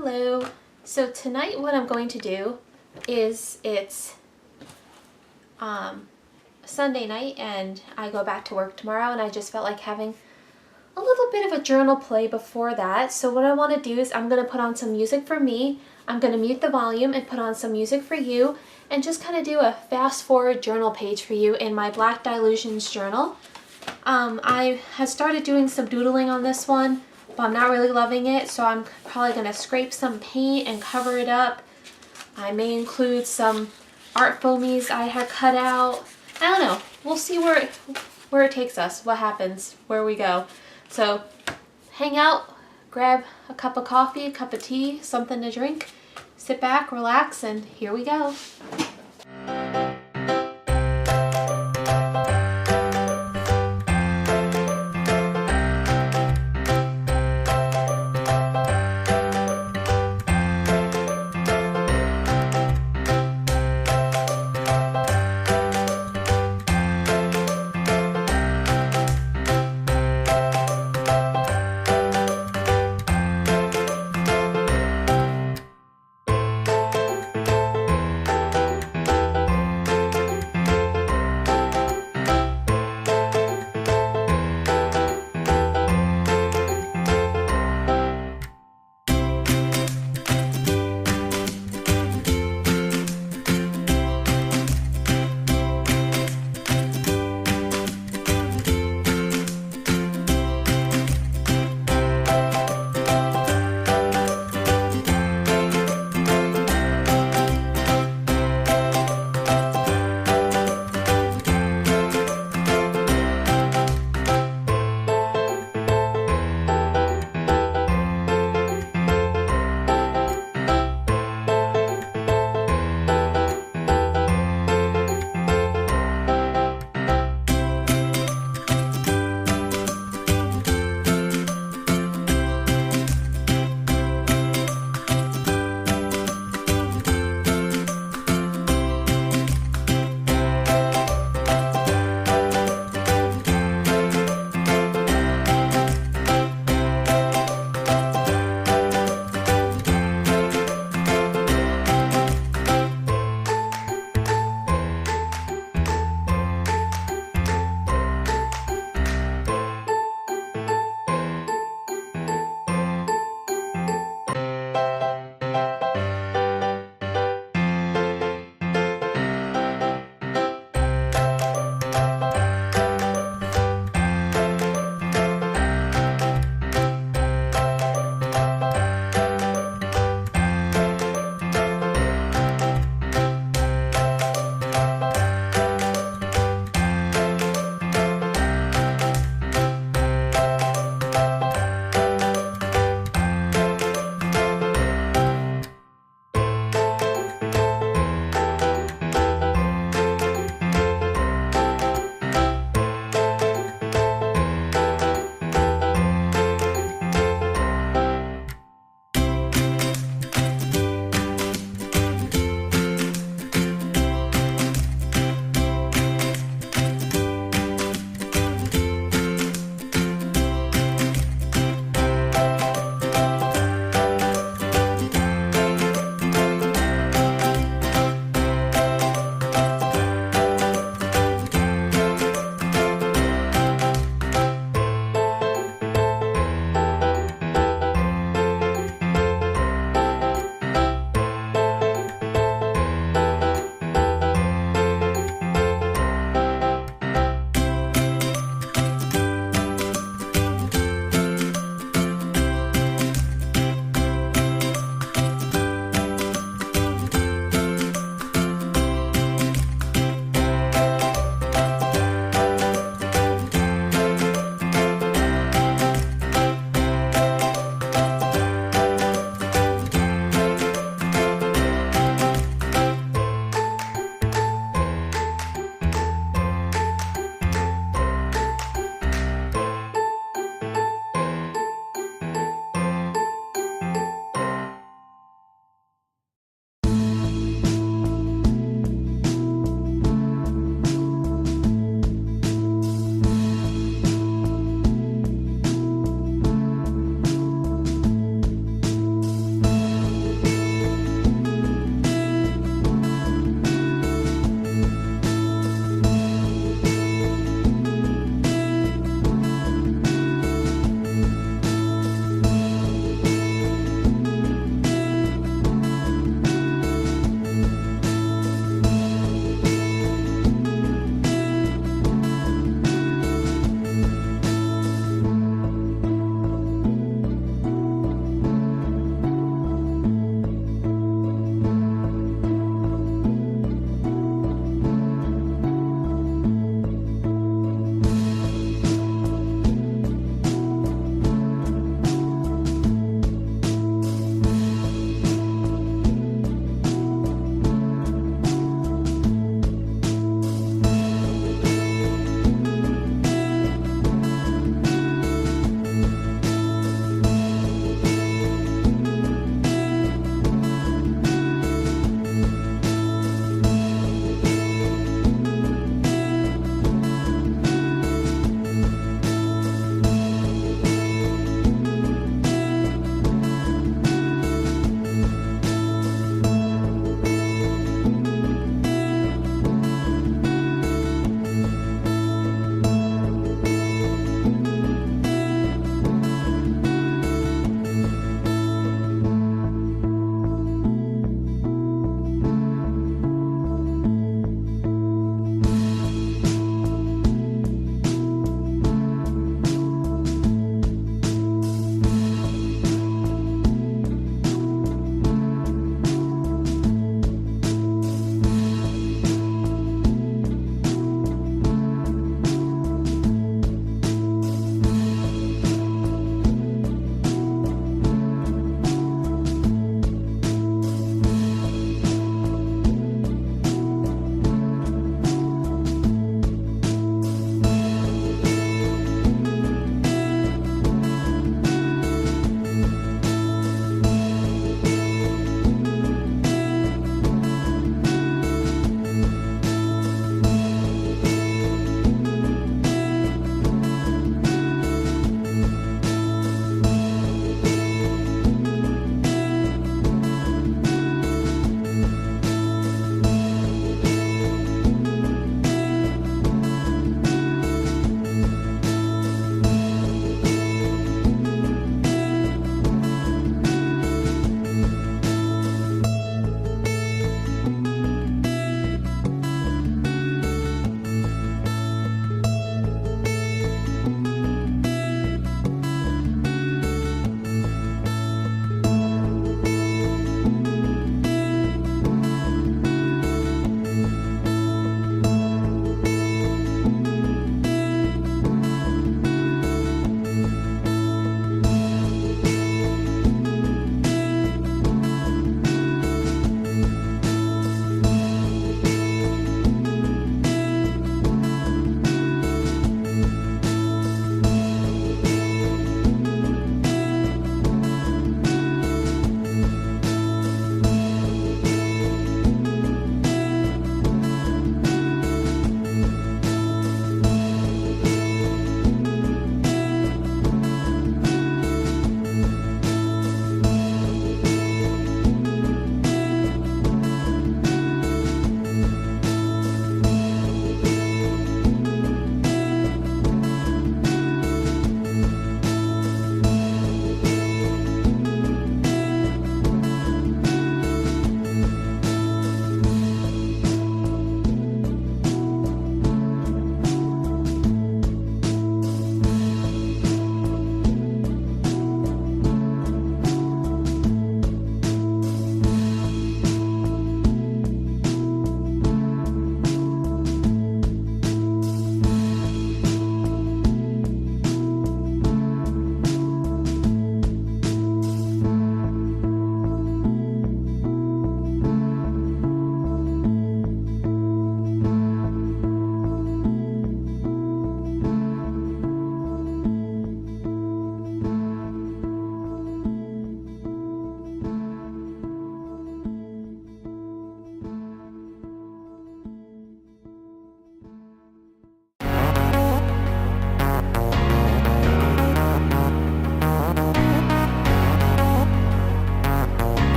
Hello. So tonight what I'm going to do is it's Sunday night and I go back to work tomorrow, and I just felt like having a little bit of a journal play before that. So what I want to do is I'm going to put on some music for me. I'm going to mute the volume and put on some music for you and just kind of do a fast forward journal page for you in my Black Dylusions Journal. I had started doing some doodling on this one, but I'm not really loving it, so I'm probably going to scrape some paint and cover it up. I may include some Art Foamies I had cut out. I don't know. We'll see where it takes us, what happens, where we go. So hang out, grab a cup of coffee, a cup of tea, something to drink, sit back, relax, and here we go.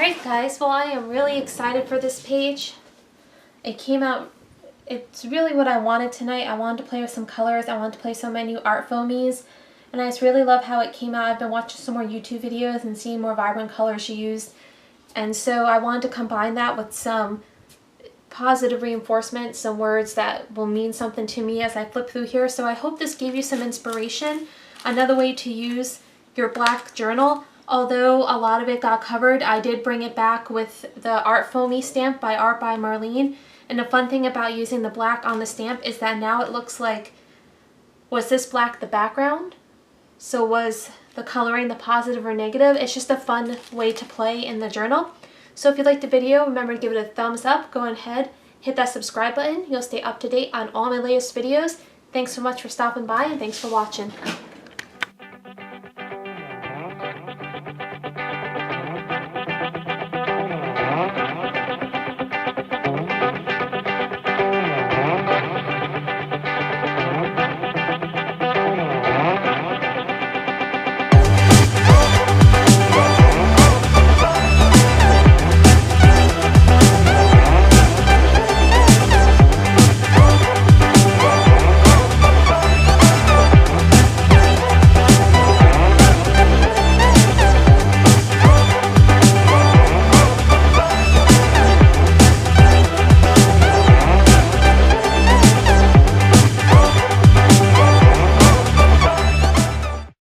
Alright guys, well I am really excited for this page. It came out, it's really what I wanted tonight. I wanted to play with some colors, I wanted to play some of my new Art Foamies, and I just really love how it came out. I've been watching some more YouTube videos and seeing more vibrant colors used, and so I wanted to combine that with some positive reinforcement, some words that will mean something to me as I flip through here. So I hope this gave you some inspiration. Another way to use your black journal. Although a lot of it got covered, I did bring it back with the Art Foamie stamp by Art by Marlene. And the fun thing about using the black on the stamp is that now it looks like, was this black the background? So was the coloring the positive or negative? It's just a fun way to play in the journal. So if you liked the video, remember to give it a thumbs up. Go ahead, hit that subscribe button. You'll stay up to date on all my latest videos. Thanks so much for stopping by and thanks for watching.